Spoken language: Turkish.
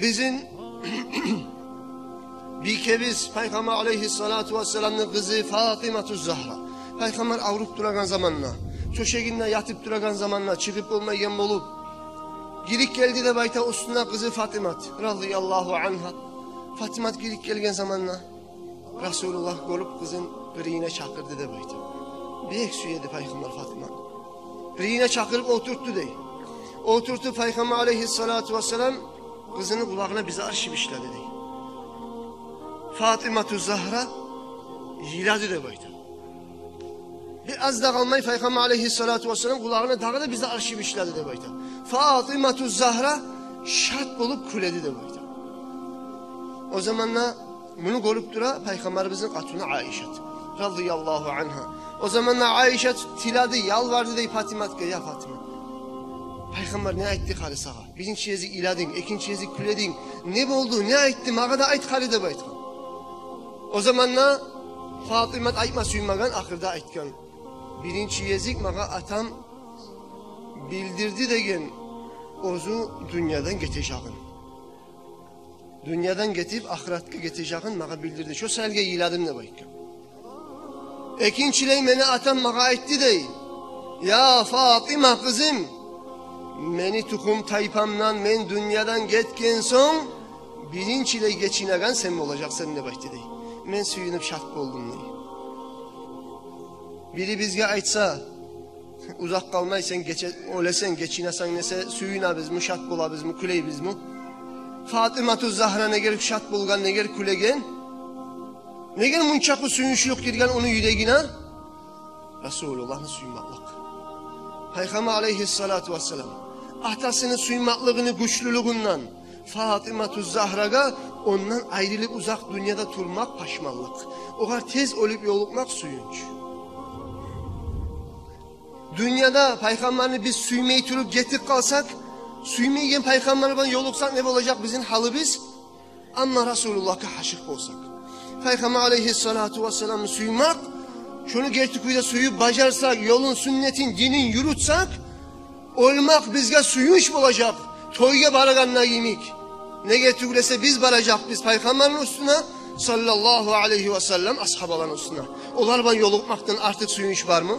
Bizim bir keviz Peygamber aleyhissalatu vesselam'ın kızı Fatıma-tü Zahra. Peygamber avrup duragan zamanla, çöşeğinde yatıp duragan zamanla çıkıp olmayan bolup, girik geldi de bayta üstüne kızı Fatıma radıyallahu anha. Fatıma girik gelgen zamanla Resulullah görüp kızın gıriyine çakırdı de bayta. Bir eksüyedi Peygamber Fatıma. Gıriyine çakırıp oturttu dey. Oturttu Peygamber aleyhissalatu vesselam kızının kulağına bize arşiv işledi dey. Fatıma-tü Zahra yiladı de bayta. Biraz da kalmayı Peygamber aleyhissalatu vesselam kulağına dağı da bize arşiv işledi de bayta. Fatıma-tü Zahra şart bulup küledi de bayta. O zamanla bunu görüp dura Peygamberimizin katına Aişet radıyallahu anha. O zamanla Aişet tiladı yalvardı dey Fatıma ya Fatıma. Peygamber ne etti hali sağa? Birinci yezik iladın, ikinci yezik küledin. Ne oldu, ne etti? Mağa da ait hali de bayta. O zamanla Fatıma aytma suymagan, ahırda aytgan. Birinci yezik mağa atam bildirdi degen ozu dünyadan geteceğin. Dünyadan getip ahiretka geteceğin mağa bildirdi. Şu selge yiladım ne baytgan. İkinciley meni atam mağa aytti dey. Ya Fatıma kızım, meni tukum taypamdan men dünyadan getken son birinciley geçinegan sen mi olacaksın ne baytı dey. Men suyunup şart oldum dey. Biri bizge aytsa, uzak kalmaysan, ölesen, geçinesen nese, suyuna biz mi, şart bola biz mi, küley biz mi? Fatıma-tü Zahra ne gerek şart bulgan, ne gerek külegen? Ne gerek munçakı suyunçluk girgen onun yüreğine? Resulullah'ın suyunmaklık. Peygamber aleyhissalatu vesselam, atasının suyunmaklığını güçlülüğünden, Fatıma-tü Zahra'ga ondan ayrılıp uzak dünyada durmak paşmanlık. O kadar tez ölüp yolukmak suyunç. Dünyada peygamberini biz suymayı turup getirip kalsak, suymayı peygamberine yoluksak ne olacak bizim halimiz? Ama Resulullah'a haşık olsak. Peygamber aleyhissalatu vesselam'ı suymak, şunu gerçekten suyu bacarsak, yolun, sünnetin, dinin yürütsek, olmak bizge suyunç olacak. Toyga baraganına yemek. Ne getirülese biz baracak biz peygamberin üstüne sallallahu aleyhi ve sellem ashabaların üstüne. Onlar yolukmaktan artık suyunç var mı?